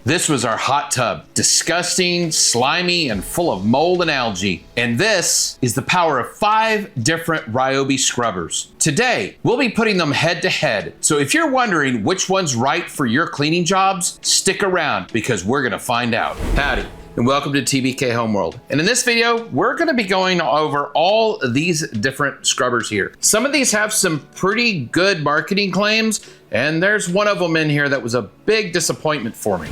This was our hot tub. Disgusting, slimy, and full of mold and algae. And this is the power of 5 different Ryobi scrubbers. Today, we'll be putting them head to head. So if you're wondering which one's right for your cleaning jobs, stick around because we're gonna find out. Howdy, and welcome to TBK Homeworld. And in this video, we're gonna be going over all of these different scrubbers here. Some of these have some pretty good marketing claims, and there's one of them in here that was a big disappointment for me.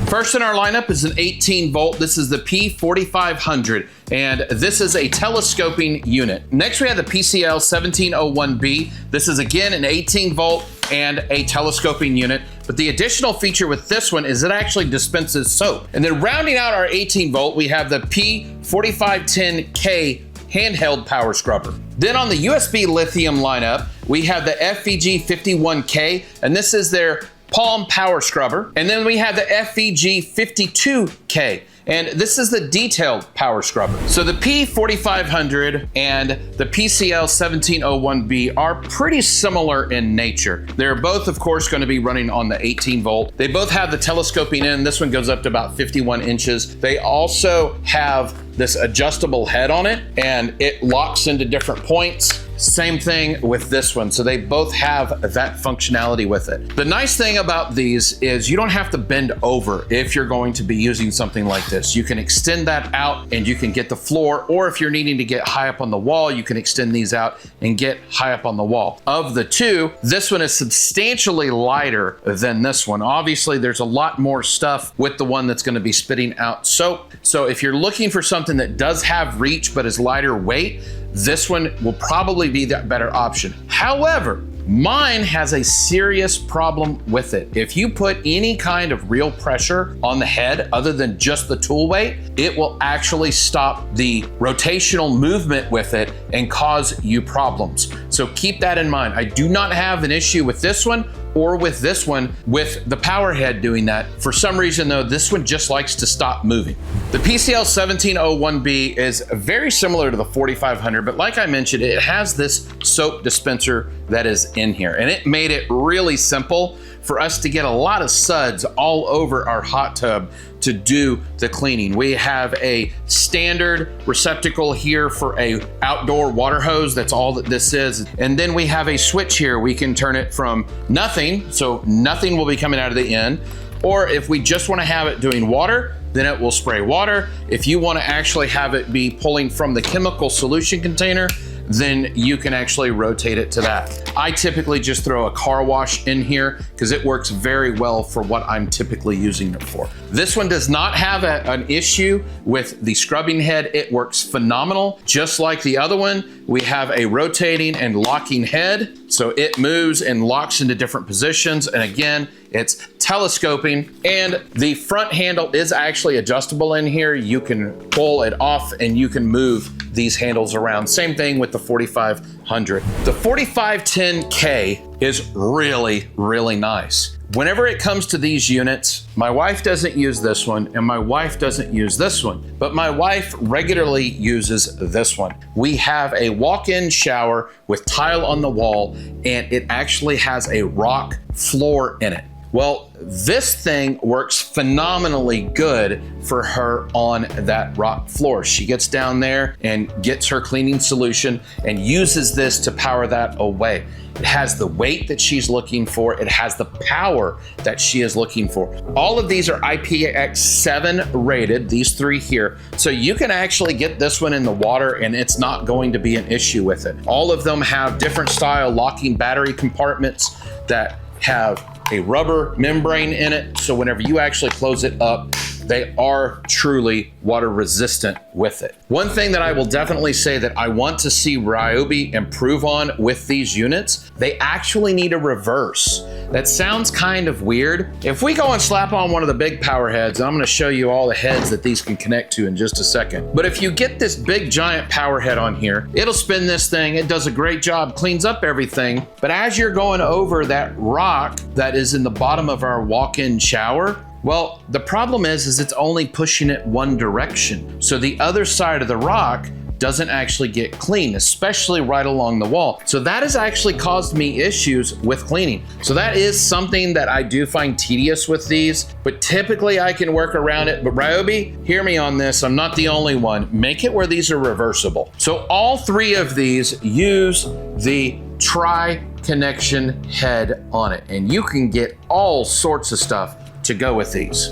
First in our lineup is an 18 volt. This is the P4500, and this is a telescoping unit. Next we have the PCL 1701B. This is again an 18 volt and a telescoping unit. But the additional feature with this one is it actually dispenses soap. And then rounding out our 18 volt, we have the P4510K handheld power scrubber. Then on the USB lithium lineup, we have the FVG51K, and this is their palm power scrubber. And then we have the FVG52K, and this is the detailed power scrubber. So the P4500 and the PCL 1701B are pretty similar in nature. They're both, of course, going to be running on the 18 volt. They both have the telescoping in. This one goes up to about 51 inches. They also have this adjustable head on it, and it locks into different points. Same thing with this one. So they both have that functionality with it. The nice thing about these is you don't have to bend over if you're going to be using something like this. You can extend that out and you can get the floor, or if you're needing to get high up on the wall, you can extend these out and get high up on the wall. Of the two, this one is substantially lighter than this one. Obviously, there's a lot more stuff with the one that's going to be spitting out soap. So if you're looking for something that does have reach but is lighter weight, this one will probably be that better option. However, mine has a serious problem with it. If you put any kind of real pressure on the head other than just the tool weight, it will actually stop the rotational movement with it and cause you problems. So keep that in mind. I do not have an issue with this one or with this one with the power head doing that. For some reason though, this one just likes to stop moving. The PCL 1701B is very similar to the 4500, but like I mentioned, it has this soap dispenser that is in here, and it made it really simple for us to get a lot of suds all over our hot tub to do the cleaning. We have a standard receptacle here for a outdoor water hose. That's all that this is. And then we have a switch here. We can turn it from nothing, so nothing will be coming out of the end. Or if we just want to have it doing water, then it will spray water. If you want to actually have it be pulling from the chemical solution container, then you can actually rotate it to that. I typically just throw a car wash in here because it works very well for what I'm typically using it for. This one does not have an issue with the scrubbing head. It works phenomenal. Just like the other one, we have a rotating and locking head. So it moves and locks into different positions. And again, it's telescoping, and the front handle is actually adjustable in here. You can pull it off and you can move these handles around. Same thing with the 4500. The 4510K is really, really nice. Whenever it comes to these units, my wife doesn't use this one and my wife doesn't use this one, but my wife regularly uses this one. We have a walk-in shower with tile on the wall, and it actually has a rock floor in it. Well, this thing works phenomenally good for her on that rock floor. She gets down there and gets her cleaning solution and uses this to power that away. It has the weight that she's looking for. It has the power that she is looking for. All of these are IPX7 rated, these three here. So you can actually get this one in the water and it's not going to be an issue with it. All of them have different style locking battery compartments that have a rubber membrane in it. So whenever you actually close it up, they are truly water resistant with it. One thing that I will definitely say that I want to see Ryobi improve on with these units, they actually need a reverse. That sounds kind of weird. If we go and slap on one of the big power heads, I'm gonna show you all the heads that these can connect to in just a second. But if you get this big giant power head on here, it'll spin this thing. It does a great job, cleans up everything. But as you're going over that rock that is in the bottom of our walk-in shower, well, the problem is it's only pushing it one direction. So the other side of the rock doesn't actually get clean, especially right along the wall. So that has actually caused me issues with cleaning. So that is something that I do find tedious with these, but typically I can work around it. But Ryobi, hear me on this. I'm not the only one. Make it where these are reversible. So all three of these use the tri-connection head on it, and you can get all sorts of stuff to go with these.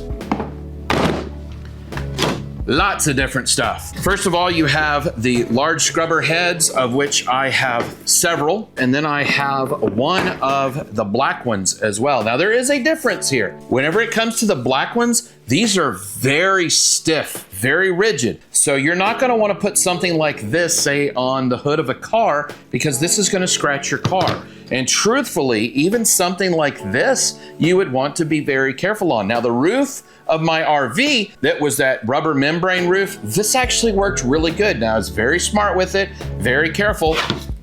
Lots of different stuff. First of all, you have the large scrubber heads, of which I have several, and then I have one of the black ones as well. Now there is a difference here. Whenever it comes to the black ones, these are very stiff, very rigid. So you're not gonna wanna put something like this, say, on the hood of a car, because this is gonna scratch your car. And truthfully, even something like this, you would want to be very careful on. Now the roof of my RV, that was that rubber membrane roof, this actually worked really good. Now I was very smart with it, very careful.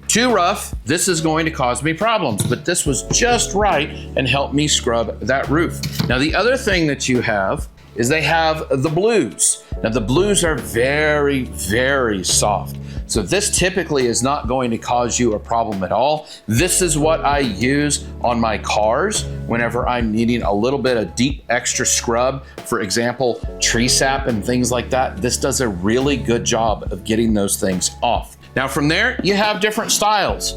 Too rough, this is going to cause me problems, but this was just right and helped me scrub that roof. Now the other thing that you have is they have the blues. Now the blues are very, very soft. So this typically is not going to cause you a problem at all. This is what I use on my cars whenever I'm needing a little bit of deep extra scrub. For example, tree sap and things like that. This does a really good job of getting those things off. Now from there, you have different styles.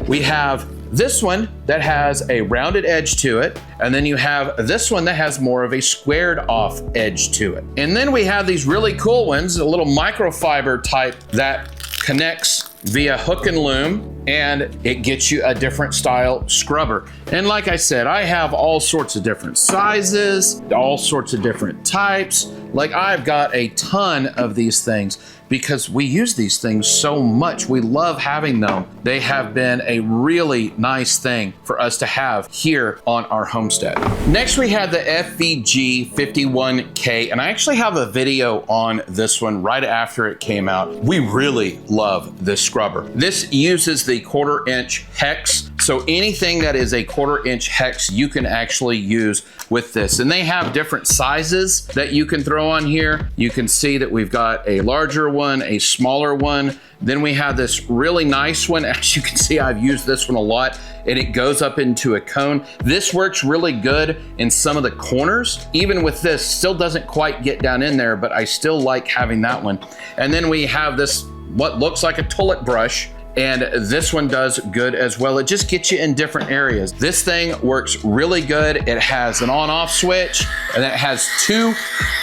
We have this one that has a rounded edge to it, and then you have this one that has more of a squared off edge to it. And then we have these really cool ones, a little microfiber type that connects via hook and loom, and it gets you a different style scrubber. And like I said, I have all sorts of different sizes, all sorts of different types. Like I've got a ton of these things because we use these things so much. We love having them. They have been a really nice thing for us to have here on our homestead. Next, we have the FVG 51K, and I actually have a video on this one right after it came out. We really love this scrubber. This uses the 1/4 inch hex. So anything that is a 1/4 inch hex, you can actually use with this. And they have different sizes that you can throw on here. You can see that we've got a larger one, a smaller one. Then we have this really nice one. As you can see, I've used this one a lot, and it goes up into a cone. This works really good in some of the corners. Even with this, still doesn't quite get down in there, but I still like having that one. And then we have this, what looks like a toilet brush, and this one does good as well. It just gets you in different areas. This thing works really good. It has an on-off switch, and it has 2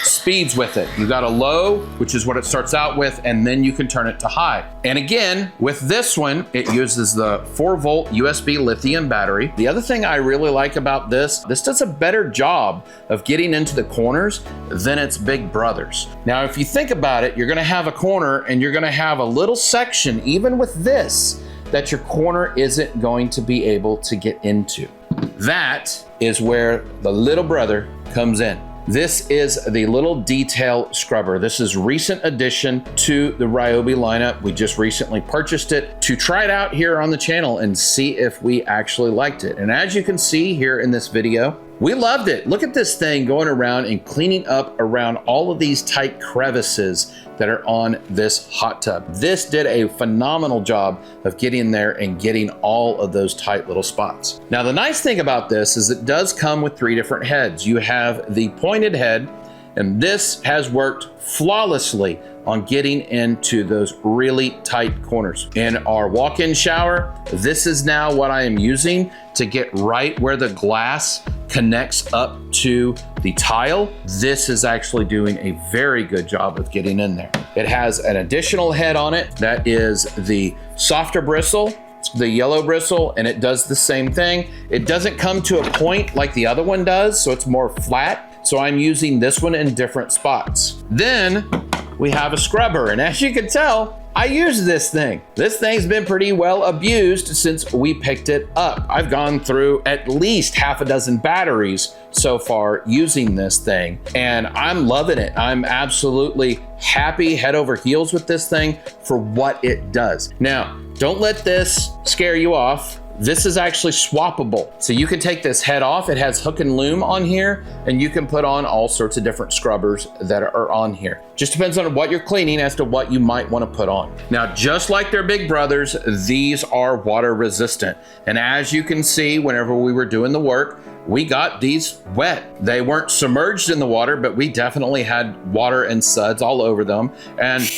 speeds with it. You got a low, which is what it starts out with, and then you can turn it to high. And again, with this one, it uses the 4-volt USB lithium battery. The other thing I really like about this does a better job of getting into the corners than its big brothers. Now, if you think about it, you're gonna have a corner and you're gonna have a little section, even with this, that your corner isn't going to be able to get into. That is where the little brother comes in. This is the little detail scrubber. This is recent addition to the Ryobi lineup. We just recently purchased it to try it out here on the channel and see if we actually liked it. And as you can see here in this video, we loved it. Look at this thing going around and cleaning up around all of these tight crevices that are on this hot tub. This did a phenomenal job of getting there and getting all of those tight little spots. Now, the nice thing about this is it does come with 3 different heads. You have the pointed head, and this has worked flawlessly on getting into those really tight corners. In our walk-in shower, this is now what I am using to get right where the glass connects up to the tile. This is actually doing a very good job of getting in there. It has an additional head on it that is the softer bristle, the yellow bristle, and it does the same thing. It doesn't come to a point like the other one does, so it's more flat. So I'm using this one in different spots. Then we have a scrubber, and as you can tell, I use this thing. This thing's been pretty well abused since we picked it up. I've gone through at least half a dozen batteries so far using this thing, and I'm loving it. I'm absolutely happy, head over heels with this thing for what it does. Now, don't let this scare you off. This is actually swappable. So you can take this head off. It has hook and loom on here, and you can put on all sorts of different scrubbers that are on here. Just depends on what you're cleaning as to what you might want to put on. Now, just like their big brothers, these are water resistant. And as you can see, whenever we were doing the work, we got these wet. They weren't submerged in the water, but we definitely had water and suds all over them. And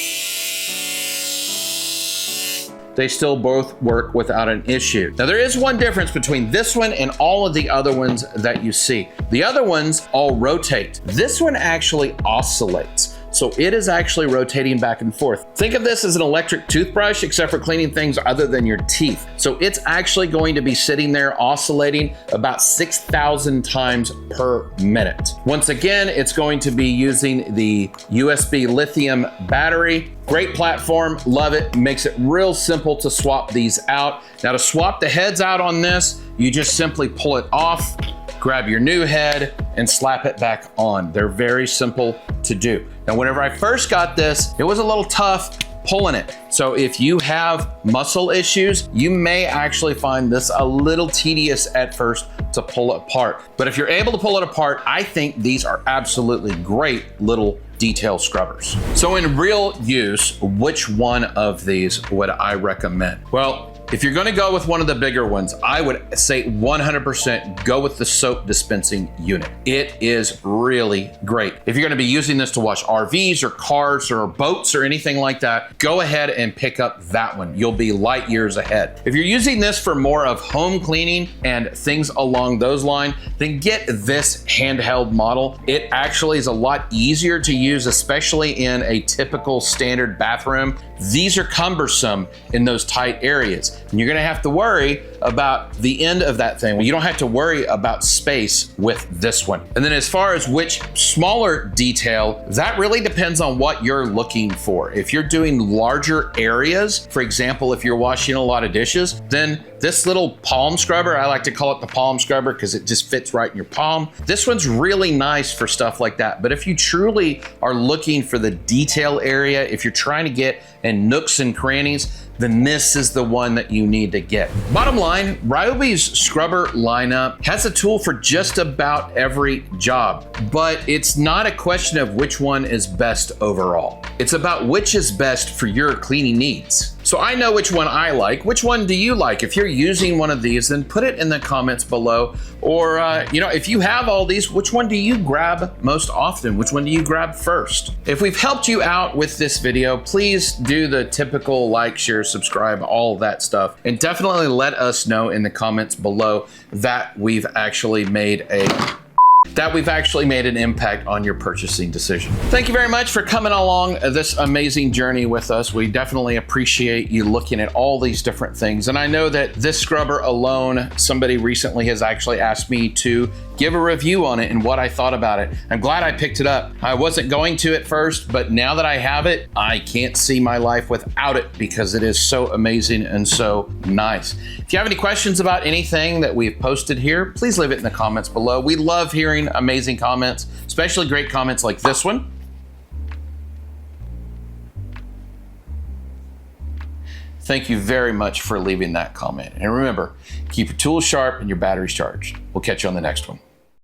they still both work without an issue. Now, there is one difference between this one and all of the other ones that you see. The other ones all rotate. This one actually oscillates. So it is actually rotating back and forth. Think of this as an electric toothbrush, except for cleaning things other than your teeth. So it's actually going to be sitting there oscillating about 6,000 times per minute. Once again, it's going to be using the USB lithium battery. Great platform, love it. Makes it real simple to swap these out. Now, to swap the heads out on this, you just simply pull it off, grab your new head, and slap it back on. They're very simple to do. Now, whenever I first got this, it was a little tough pulling it. So if you have muscle issues, you may actually find this a little tedious at first to pull it apart. But if you're able to pull it apart, I think these are absolutely great little detail scrubbers. So in real use, which one of these would I recommend? Well, if you're gonna go with one of the bigger ones, I would say 100% go with the soap dispensing unit. It is really great. If you're gonna be using this to wash RVs or cars or boats or anything like that, go ahead and pick up that one. You'll be light years ahead. If you're using this for more of home cleaning and things along those lines, then get this handheld model. It actually is a lot easier to use, especially in a typical standard bathroom. These are cumbersome in those tight areas. And you're gonna have to worry about the end of that thing. Well, you don't have to worry about space with this one. And then as far as which smaller detail, that really depends on what you're looking for. If you're doing larger areas, for example, if you're washing a lot of dishes, then this little palm scrubber, I like to call it the palm scrubber because it just fits right in your palm. This one's really nice for stuff like that. But if you truly are looking for the detail area, if you're trying to get in nooks and crannies, then this is the one that you need to get. Bottom line, Ryobi's scrubber lineup has a tool for just about every job, but it's not a question of which one is best overall. It's about which is best for your cleaning needs. So I know which one I like. Which one do you like? If you're using one of these, then put it in the comments below. Or, if you have all these, which one do you grab most often? Which one do you grab first? If we've helped you out with this video, please do the typical like, share, subscribe, all that stuff. And definitely let us know in the comments below that we've actually made an impact on your purchasing decision. Thank you very much for coming along this amazing journey with us. We definitely appreciate you looking at all these different things. And I know that this scrubber alone, somebody recently has actually asked me to give a review on it and what I thought about it. I'm glad I picked it up. I wasn't going to at first, but now that I have it, I can't see my life without it because it is so amazing and so nice. If you have any questions about anything that we've posted here, please leave it in the comments below. We love hearing amazing comments, especially great comments like this one. Thank you very much for leaving that comment. And remember, keep your tools sharp and your batteries charged. We'll catch you on the next one.